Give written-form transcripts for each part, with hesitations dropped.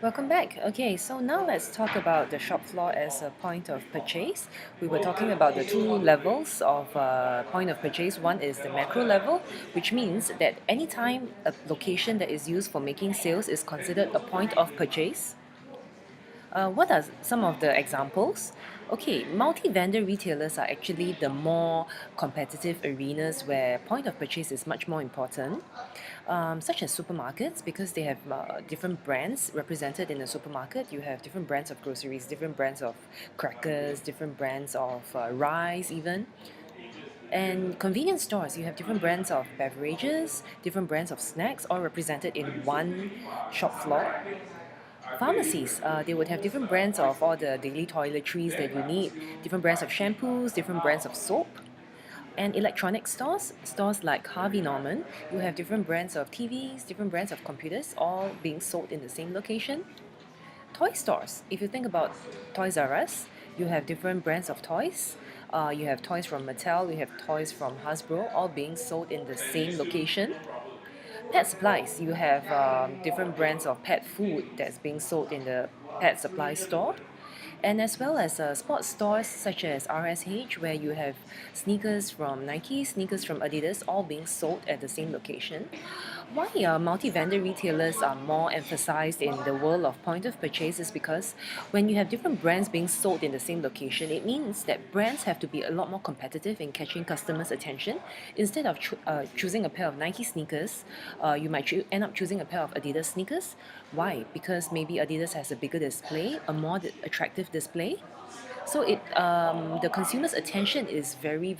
Welcome back. Okay, so now let's talk about the shop floor as a point of purchase. We were talking about the two levels of point of purchase. One is the macro level, which means that anytime a location that is used for making sales is considered a point of purchase. What are some of the examples? Okay, multi-vendor retailers are actually the more competitive arenas where point of purchase is much more important, such as supermarkets because they have different brands represented in a supermarket. You have different brands of groceries, different brands of crackers, different brands of rice even. And convenience stores, you have different brands of beverages, different brands of snacks, all represented in one shop floor. Pharmacies, they would have different brands of all the daily toiletries that you need, different brands of shampoos, different brands of soap. And electronic stores, stores like Harvey Norman, you have different brands of TVs, different brands of computers, all being sold in the same location. Toy stores, if you think about Toys R Us, you have different brands of toys. You have toys from Mattel, you have toys from Hasbro, all being sold in the same location. Pet supplies, you have different brands of pet food that's being sold in the pet supply store, and as well as sports stores such as RSH, where you have sneakers from Nike, sneakers from Adidas, all being sold at the same location. Why multi-vendor retailers are more emphasized in the world of point of purchase is because when you have different brands being sold in the same location, it means that brands have to be a lot more competitive in catching customers' attention. Instead of choosing a pair of Nike sneakers, you might end up choosing a pair of Adidas sneakers. Why? Because maybe Adidas has a bigger display, a more attractive display. So the consumer's attention is very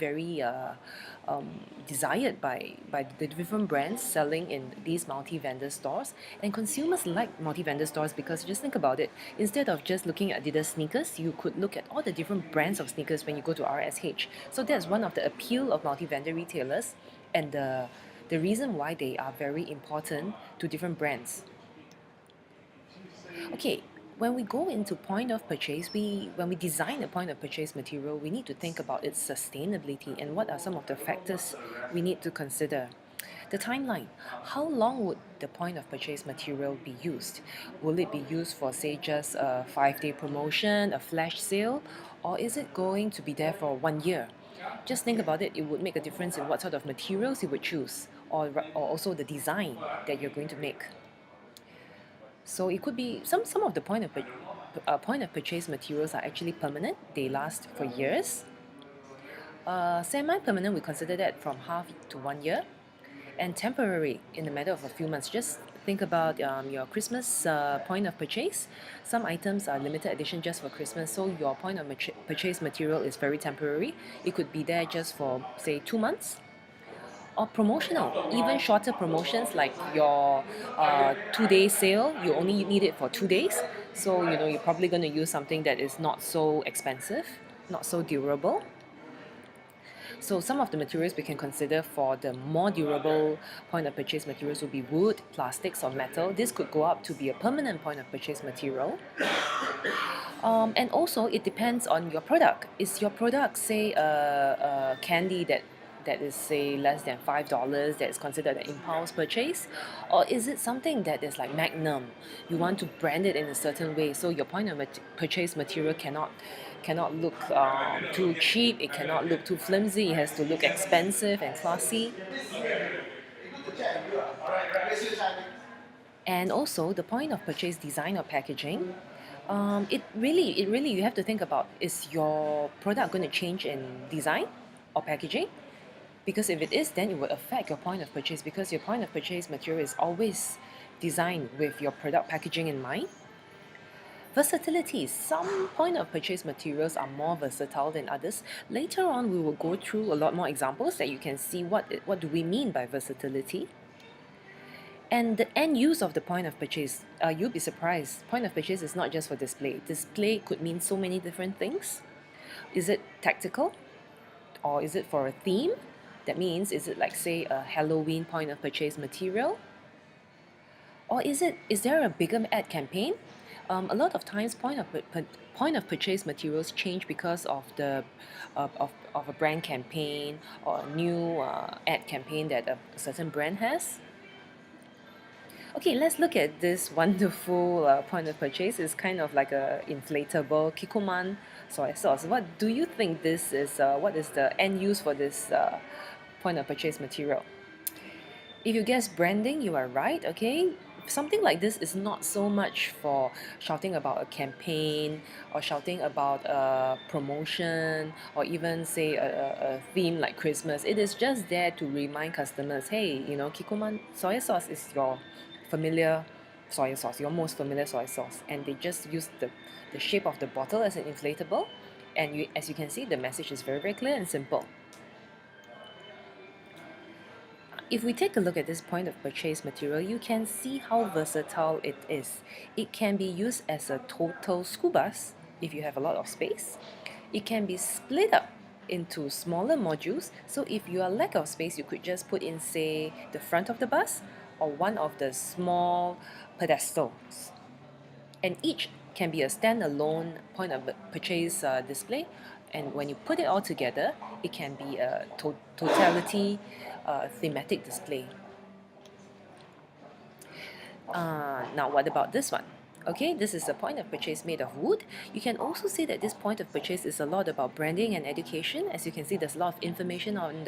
desired by the different brands selling in these multi-vendor stores, and consumers like multi-vendor stores because just think about it. Instead of just looking at Adidas sneakers, you could look at all the different brands of sneakers when you go to RSH. So that's one of the appeal of multi-vendor retailers, and the reason why they are very important to different brands. Okay, when we go into point of purchase, when we design a point of purchase material, we need to think about its sustainability and what are some of the factors we need to consider. The timeline. How long would the point of purchase material be used? Will it be used for, say, just a 5-day promotion, a flash sale, or is it going to be there for 1 year? Just think about it, it would make a difference in what sort of materials you would choose, or also the design that you're going to make. So it could be some of the point of purchase materials are actually permanent. They last for years. Semi-permanent, we consider that from half to 1 year, and temporary in the matter of a few months. Just think about your Christmas point of purchase. Some items are limited edition just for Christmas, so your point of purchase material is very temporary. It could be there just for say 2 months, or promotional, even shorter promotions like your 2 day sale. You only need it for 2 days, so you're probably going to use something that is not so expensive, not so durable. So some of the materials we can consider for the more durable point of purchase materials would be wood, plastics, or metal. This could go up to be a permanent point of purchase material. And also, it depends on your product. Is your product, say, a candy that is, say, less than $5, that is considered an impulse purchase? Or is it something that is like Magnum? You want to brand it in a certain way, so your point of purchase material cannot look too cheap, it cannot look too flimsy, it has to look expensive and classy. And also the point of purchase design or packaging. It really you have to think about, is your product going to change in design or packaging? Because if it is, then it will affect your point of purchase, because your point of purchase material is always designed with your product packaging in mind. Versatility. Some point of purchase materials are more versatile than others. Later on, we will go through a lot more examples that you can see what do we mean by versatility. And the end use of the point of purchase, you'll be surprised. Point of purchase is not just for display. Display could mean so many different things. Is it tactical? Or is it for a theme? That means, is it like, say, a Halloween point of purchase material? Or is there a bigger ad campaign? A lot of times, point of purchase materials change because of of a brand campaign or a new ad campaign that a certain brand has. Okay, let's look at this wonderful point of purchase. It's kind of like a inflatable Kikuman soy sauce. What do you think this is? What is the end use for this point of purchase material? If you guess branding, you are right, okay? Something like this is not so much for shouting about a campaign or shouting about a promotion or even say a theme like Christmas. It is just there to remind customers, hey, Kikuman soy sauce is your familiar soy sauce, your most familiar soy sauce. And they just use the shape of the bottle as an inflatable. And as you can see, the message is very, very clear and simple. If we take a look at this point of purchase material, you can see how versatile it is. It can be used as a total school bus if you have a lot of space. It can be split up into smaller modules. So if you are lack of space, you could just put in, say, the front of the bus or one of the small pedestals. And each can be a standalone point of purchase display. And when you put it all together, it can be a totality thematic display. Now, what about this one? Okay, this is a point of purchase made of wood. You can also see that this point of purchase is a lot about branding and education. As you can see, there's a lot of information on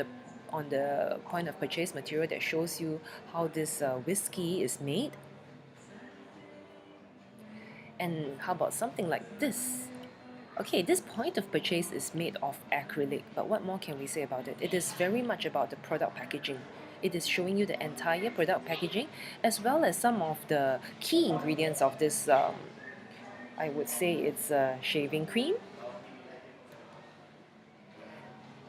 the point of purchase material that shows you how this whiskey is made. And how about something like this? Okay, this point of purchase is made of acrylic, but what more can we say about it? It is very much about the product packaging. It is showing you the entire product packaging as well as some of the key ingredients of this. I would say it's a shaving cream.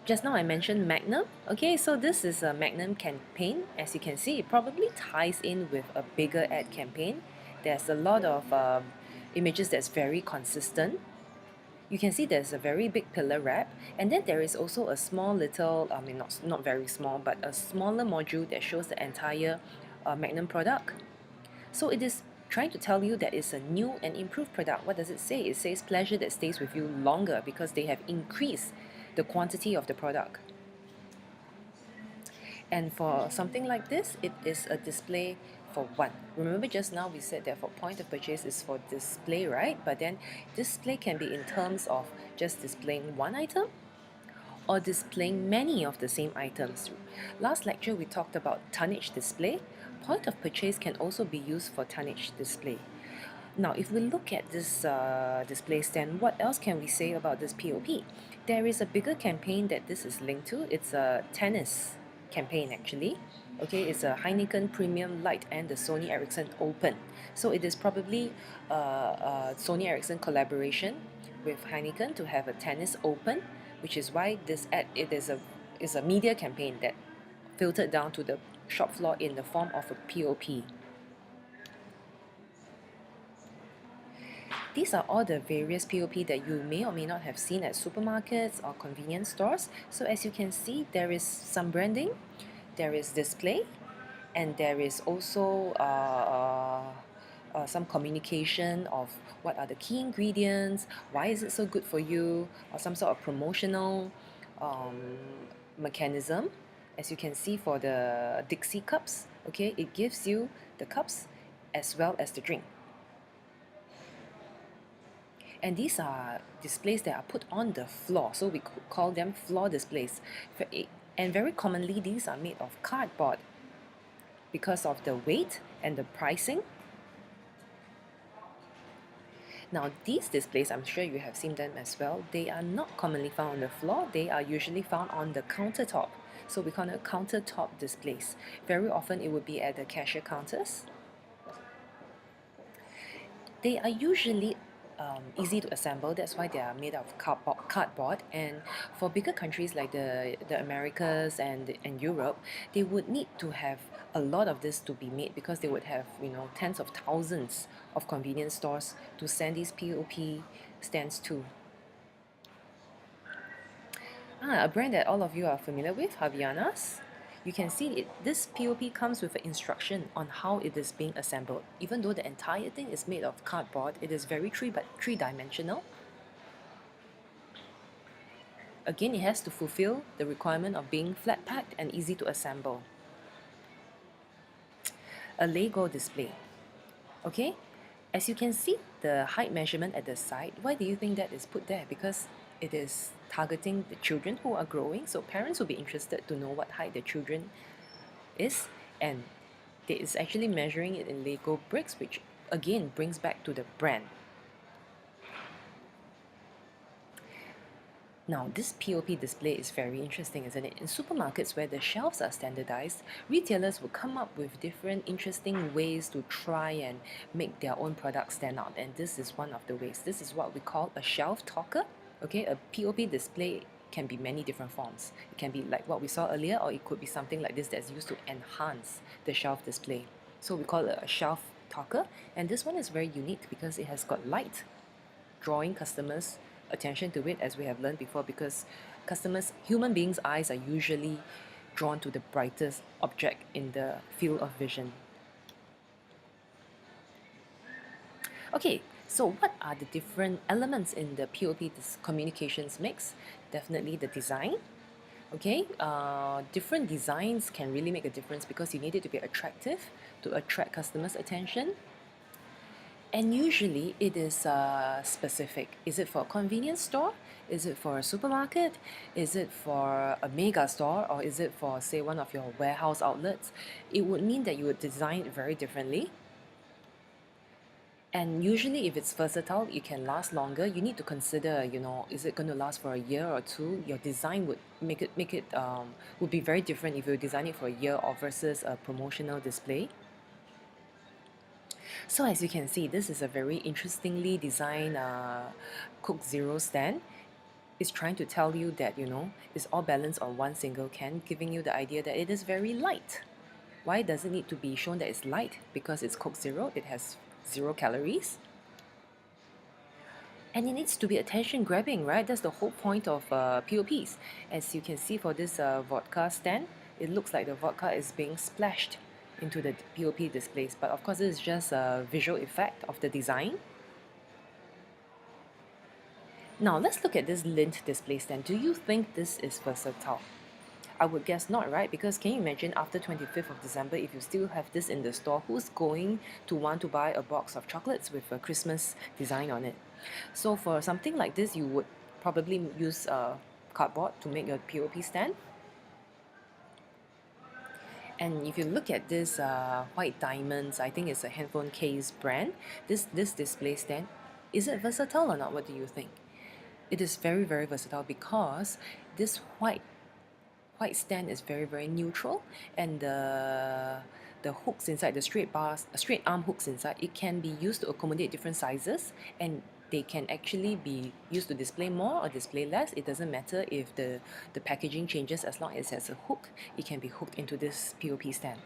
Just now I mentioned Magnum. Okay, so this is a Magnum campaign. As you can see, it probably ties in with a bigger ad campaign. There's a lot of images that's very consistent. You can see there's a very big pillar wrap, and then there is also a small little, I mean not very small, but a smaller module that shows the entire Magnum product. So it is trying to tell you that it's a new and improved product. What does it say? It says pleasure that stays with you longer because they have increased the quantity of the product. And for something like this, it is a display for one. Remember just now we said that for point of purchase is for display, right? But then display can be in terms of just displaying one item or displaying many of the same items. Last lecture we talked about tonnage display. Point of purchase can also be used for tonnage display. Now, if we look at this display stand, what else can we say about this POP? There is a bigger campaign that this is linked to. It's a tennis campaign actually. Okay, it's a Heineken Premium Light and the Sony Ericsson Open. So it is probably a Sony Ericsson collaboration with Heineken to have a tennis open, which is why this ad is a media campaign that filtered down to the shop floor in the form of a POP. These are all the various POP that you may or may not have seen at supermarkets or convenience stores. So as you can see, there is some branding, there is display, and there is also some communication of what are the key ingredients, why is it so good for you, or some sort of promotional mechanism. As you can see for the Dixie cups, okay, it gives you the cups as well as the drink. And these are displays that are put on the floor, so we could call them floor displays. And very commonly, these are made of cardboard because of the weight and the pricing. Now, these displays, I'm sure you have seen them as well, they are not commonly found on the floor, they are usually found on the countertop. So we call it countertop displays. Very often it would be at the cashier counters. They are usually easy to assemble. That's why they are made of cardboard. And for bigger countries like the Americas and Europe, they would need to have a lot of this to be made because they would have tens of thousands of convenience stores to send these POP stands to. A brand that all of you are familiar with, Havaianas. You can see this POP comes with an instruction on how it is being assembled. Even though the entire thing is made of cardboard, it is very three-dimensional. Again, it has to fulfill the requirement of being flat packed and easy to assemble. a Lego display. Okay, as you can see the height measurement at the side, why do you think that is put there? Because it is targeting the children who are growing, so parents will be interested to know what height the children is, and it is actually measuring it in Lego bricks, which again brings back to the brand. Now, this POP display is very interesting, isn't it? In supermarkets where the shelves are standardized, retailers will come up with different interesting ways to try and make their own products stand out. And this is one of the ways. This is what we call a shelf talker. Okay, a POP display can be many different forms. It can be like what we saw earlier, or it could be something like this that's used to enhance the shelf display. So we call it a shelf talker. And this one is very unique because it has got light, drawing customers' attention to it, as we have learned before, because human beings' eyes are usually drawn to the brightest object in the field of vision. Okay, so what are the different elements in the POP communications mix? Definitely the design. Okay, different designs can really make a difference because you need it to be attractive to attract customers' attention. And usually it is specific. Is it for a convenience store? Is it for a supermarket? Is it for a mega store? Or is it for, say, one of your warehouse outlets? It would mean that you would design it very differently. And usually if it's versatile, it can last longer. You need to consider, is it going to last for a year or two? Your design would would be very different if you design it for a year or versus a promotional display. So as you can see, this is a very interestingly designed Coke Zero stand. It's trying to tell you that, it's all balanced on one single can, giving you the idea that it is very light. Why does it need to be shown that it's light? Because it's Coke Zero, it has 0 calories. And it needs to be attention grabbing, right? That's the whole point of POPs. As you can see for this vodka stand, it looks like the vodka is being splashed into the POP displays. But of course, this is just a visual effect of the design. Now let's look at this lint display stand. Do you think this is versatile? I would guess not, right? Because can you imagine after 25th of December, if you still have this in the store, who's going to want to buy a box of chocolates with a Christmas design on it? So for something like this, you would probably use cardboard to make your POP stand. And if you look at this white diamonds, I think it's a handphone case brand. This display stand, is it versatile or not? What do you think? It is very, very versatile because this white stand is very, very neutral, and the hooks inside, the straight arm hooks inside, it can be used to accommodate different sizes, and they can actually be used to display more or display less. It doesn't matter if the packaging changes, as long as it has a hook, it can be hooked into this POP stand.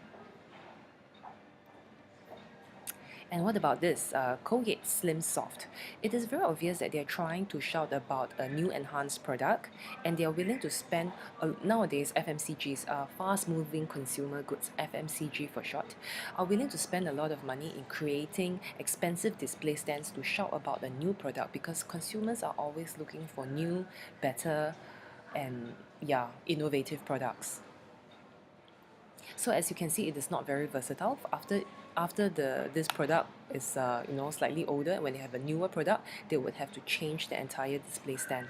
And what about this? Colgate Slim Soft. It is very obvious that they're trying to shout about a new enhanced product, and they are willing to spend, nowadays FMCGs, fast moving consumer goods, FMCG for short, are willing to spend a lot of money in creating expensive display stands to shout about a new product, because consumers are always looking for new, better, and innovative products. So as you can see, it is not very versatile. After this product is slightly older, when they have a newer product, they would have to change the entire display stand.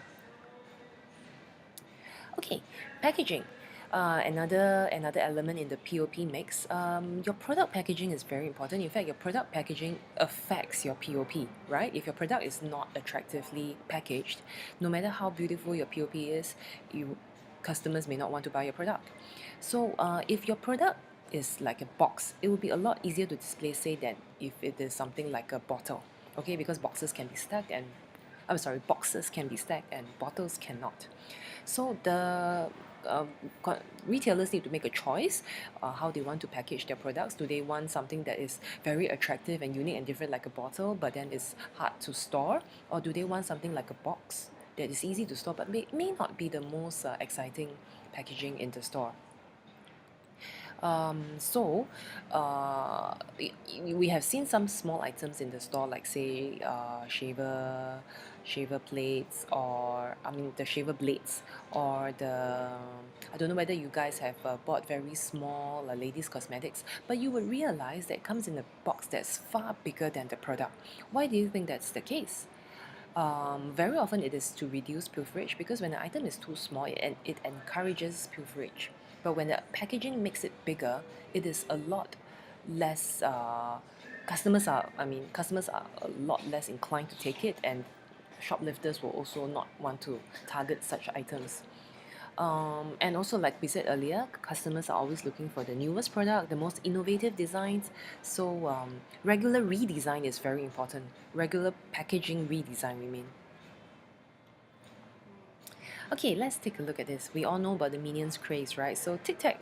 Okay, packaging. Another element in the POP mix. Your product packaging is very important. In fact, your product packaging affects your POP, right? If your product is not attractively packaged, no matter how beautiful your POP is, customers may not want to buy your product. So if your product is like a box, it would be a lot easier to display, say, than if it is something like a bottle. Okay, because boxes can be stacked and boxes can be stacked and bottles cannot. So the retailers need to make a choice how they want to package their products. Do they want something that is very attractive and unique and different like a bottle, but then it's hard to store? Or do they want something like a box that is easy to store but may not be the most exciting packaging in the store? So, we have seen some small items in the store, like say shaver plates, or I mean the shaver blades, or the I don't know whether you guys have bought very small ladies' cosmetics, but you would realize that it comes in a box that's far bigger than the product. Why do you think that's the case? Very often it is to reduce pilferage because when the item is too small, it encourages pilferage. But when the packaging makes it bigger, it is a lot less. Customers are a lot less inclined to take it, and shoplifters will also not want to target such items. And also, like we said earlier, customers are always looking for the newest product, the most innovative designs. So, regular redesign is very important. Regular packaging redesign, we mean. Okay, let's take a look at this. We all know about the Minions craze, right? So, Tic Tac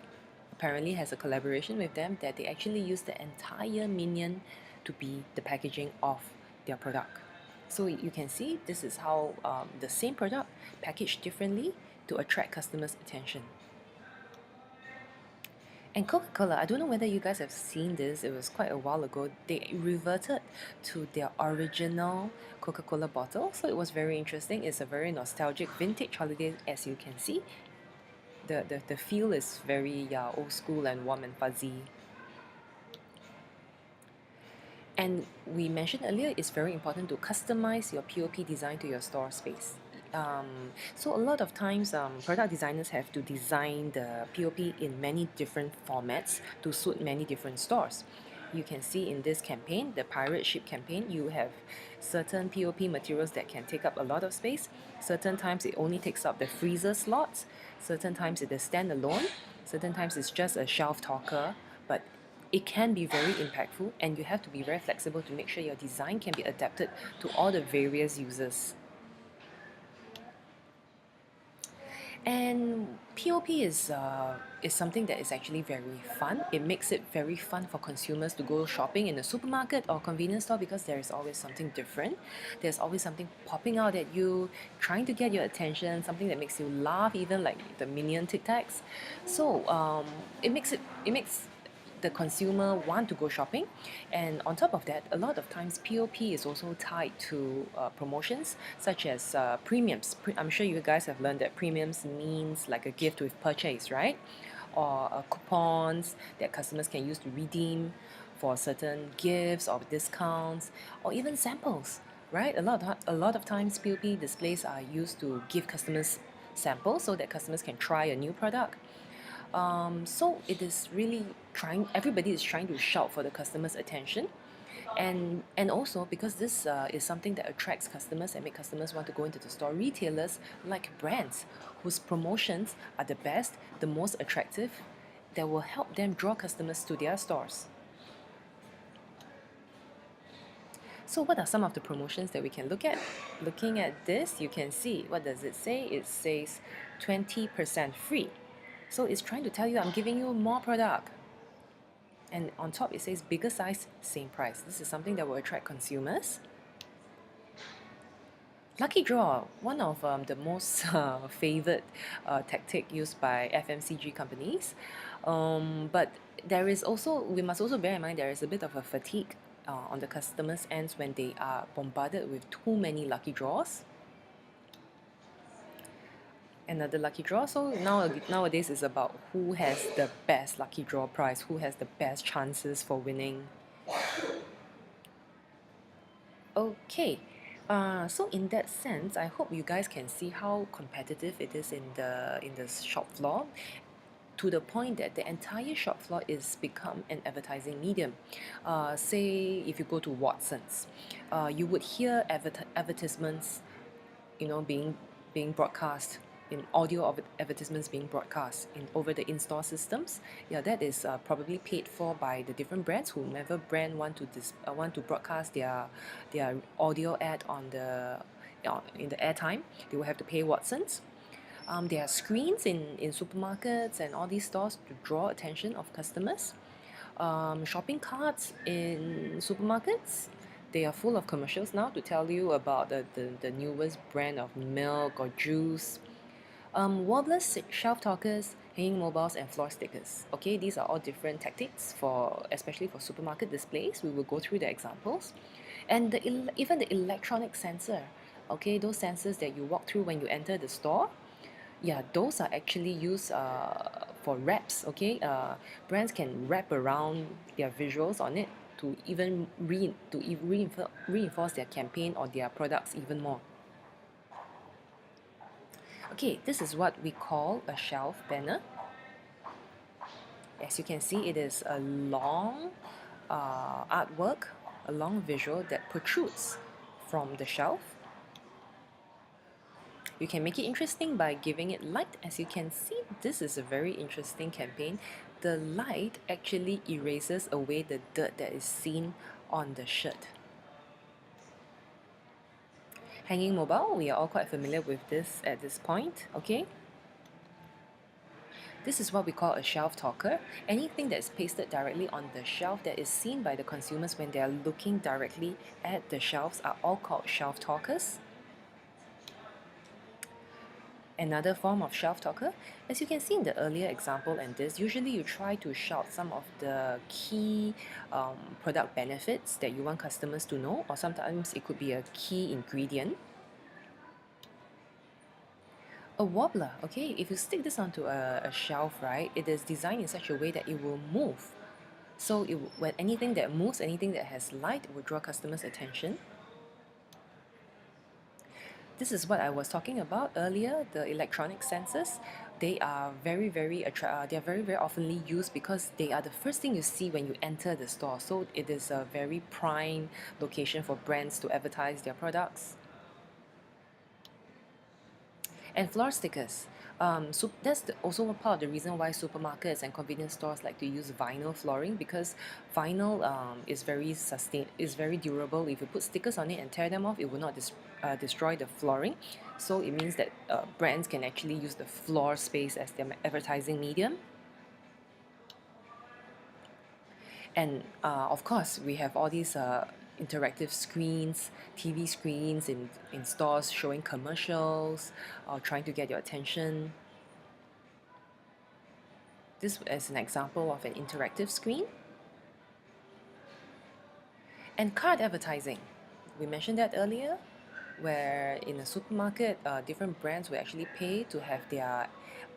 apparently has a collaboration with them that they actually use the entire Minion to be the packaging of their product. So, you can see this is how the same product packaged differently to attract customers' attention. And Coca-Cola, I don't know whether you guys have seen this, it was quite a while ago. They reverted to their original Coca-Cola bottle, so it was very interesting. It's a very nostalgic vintage holiday, as you can see. The feel is very old school and warm and fuzzy. And we mentioned earlier, it's very important to customize your POP design to your store space. So a lot of times, product designers have to design the POP in many different formats to suit many different stores. You can see in this campaign, the pirate ship campaign, you have certain POP materials that can take up a lot of space. Certain times it only takes up the freezer slots. Certain times it is standalone. Certain times it's just a shelf talker. But it can be very impactful, and you have to be very flexible to make sure your design can be adapted to all the various users. And POP is something that is actually very fun. It makes it very fun for consumers to go shopping in a supermarket or convenience store because there is always something different. There's always something popping out at you, trying to get your attention, something that makes you laugh, even like the Minion Tic Tacs. So it makes the consumer want to go shopping. And on top of that, a lot of times POP is also tied to promotions such as premiums. I'm sure you guys have learned that premiums means like a gift with purchase, right? Or coupons that customers can use to redeem for certain gifts or discounts, or even samples, right? A lot of times POP displays are used to give customers samples so that customers can try a new product. So it is really trying. Everybody is trying to shout for the customer's attention, and also because this is something that attracts customers and make customers want to go into the store. Retailers like brands whose promotions are the best, the most attractive, that will help them draw customers to their stores. So what are some of the promotions that we can look at? Looking at this, you can see, what does it say? It says 20% free. So it's trying to tell you I'm giving you more product. And on top it says bigger size, same price. This is something that will attract consumers. Lucky draw, one of the most favored tactic used by FMCG companies. But we must also bear in mind there is a bit of a fatigue on the customers' ends when they are bombarded with too many lucky draws. Another lucky draw. So nowadays is about who has the best lucky draw prize, who has the best chances for winning. Okay, so in that sense, I hope you guys can see how competitive it is in the shop floor, to the point that the entire shop floor is become an advertising medium. Say if you go to Watsons, you would hear advertisements, being broadcast in audio of advertisements being broadcast in over the in-store systems. Yeah, that is probably paid for by the different brands. Whomever brand want to broadcast their audio ad on the in the airtime, they will have to pay Watsons. There are screens in supermarkets and all these stores to draw attention of customers. Shopping carts in supermarkets, they are full of commercials now to tell you about the newest brand of milk or juice. Wobblers, shelf talkers, hanging mobiles and floor stickers. Okay, these are all different tactics for, especially for supermarket displays. We will go through the examples. And even the electronic sensor, okay, those sensors that you walk through when you enter the store, yeah, those are actually used for wraps. Okay, brands can wrap around their visuals on it to even reinforce their campaign or their products even more. Okay, this is what we call a shelf banner. As you can see, it is a long artwork, a long visual that protrudes from the shelf. You can make it interesting by giving it light. As you can see, this is a very interesting campaign. The light actually erases away the dirt that is seen on the shirt. Hanging mobile, we are all quite familiar with this at this point, okay? This is what we call a shelf talker. Anything that is pasted directly on the shelf that is seen by the consumers when they are looking directly at the shelves are all called shelf talkers. Another form of shelf talker, as you can see in the earlier example and this, usually you try to shout some of the key product benefits that you want customers to know, or sometimes it could be a key ingredient. A wobbler, okay, if you stick this onto a shelf, right, it is designed in such a way that it will move. So when anything that moves, anything that has light will draw customers' attention. This is what I was talking about earlier, the electronic sensors. They are they are very oftenly used because they are the first thing you see when you enter the store. So it is a very prime location for brands to advertise their products. And floor stickers. So that's also a part of the reason why supermarkets and convenience stores like to use vinyl flooring, because vinyl is very durable. If you put stickers on it and tear them off, it will not destroy the flooring. So it means that brands can actually use the floor space as their advertising medium. And of course, we have all these interactive screens, TV screens in stores showing commercials or trying to get your attention. This is an example of an interactive screen. And card advertising. We mentioned that earlier, where in a supermarket, different brands will actually pay to have their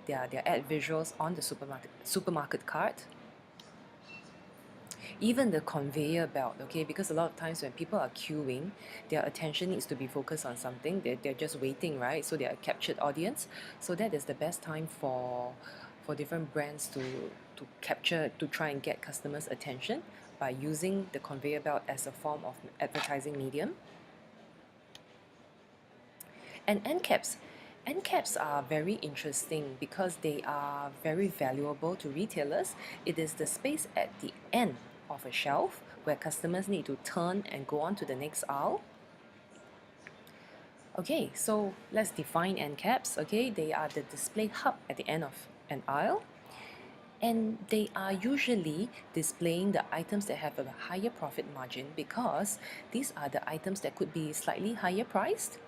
ad visuals on the supermarket card. Even the conveyor belt, okay, because a lot of times when people are queuing, their attention needs to be focused on something. They're just waiting, right? So they're a captured audience. So that is the best time for different brands to capture, to try and get customers' attention by using the conveyor belt as a form of advertising medium. And end caps. End caps are very interesting because they are very valuable to retailers. It is the space at the end of a shelf where customers need to turn and go on to the next aisle. Okay, so let's define end caps. Okay, they are the display hub at the end of an aisle, and they are usually displaying the items that have a higher profit margin because these are the items that could be slightly higher priced,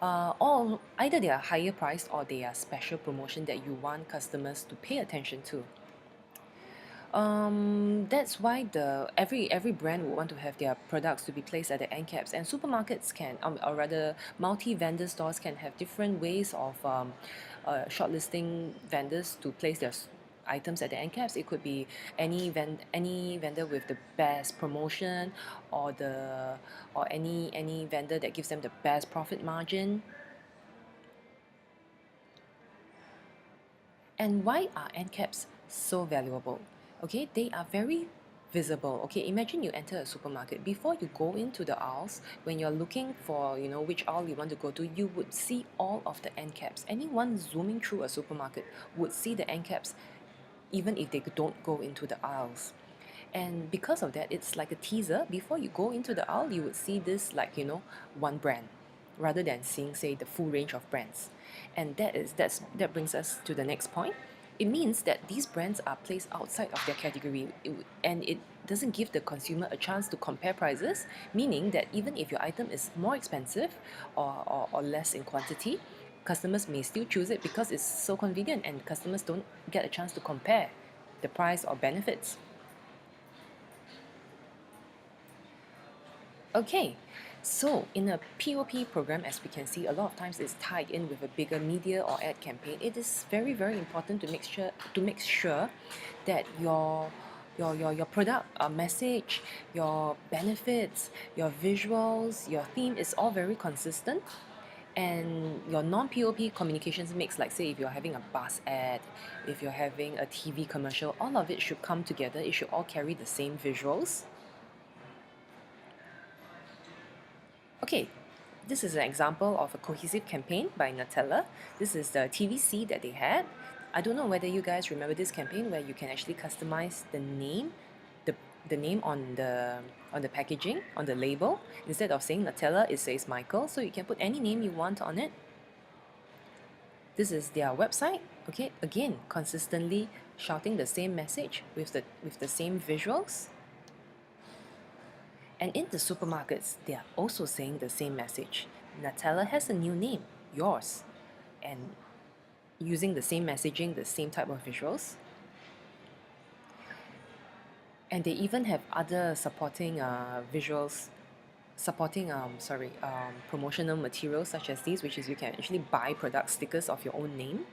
or either they are higher priced or they are special promotion that you want customers to pay attention to. That's why every brand would want to have their products to be placed at the end caps, and supermarkets can, or rather, multi-vendor stores can have different ways of shortlisting vendors to place their items at the end caps. It could be any vendor with the best promotion, or any vendor that gives them the best profit margin. And why are end caps so valuable? Okay, they are very visible. Okay, imagine you enter a supermarket. Before you go into the aisles, when you're looking for, which aisle you want to go to, you would see all of the end caps. Anyone zooming through a supermarket would see the end caps even if they don't go into the aisles. And because of that, it's like a teaser. Before you go into the aisle, you would see this like, one brand rather than seeing, say, the full range of brands. And that brings us to the next point. It means that these brands are placed outside of their category, and it doesn't give the consumer a chance to compare prices, meaning that even if your item is more expensive or less in quantity, customers may still choose it because it's so convenient and customers don't get a chance to compare the price or benefits. Okay, so in a POP program, as we can see, a lot of times it's tied in with a bigger media or ad campaign. It is very, very important to make sure that your product message, your benefits, your visuals, your theme is all very consistent. And your non-POP communications mix, like say if you're having a bus ad, if you're having a TV commercial, all of it should come together. It should all carry the same visuals. Okay, this is an example of a cohesive campaign by Nutella. This is the TVC that they had. I don't know whether you guys remember this campaign where you can actually customize the name, the name on the packaging, on the label. Instead of saying Nutella, it says Michael, so you can put any name you want on it. This is their website. Okay, again, consistently shouting the same message with the same visuals. And in the supermarkets, they are also saying the same message. Nutella has a new name, yours, and using the same messaging, the same type of visuals. And they even have other supporting visuals, supporting promotional materials such as these, which is you can actually buy product stickers of your own name.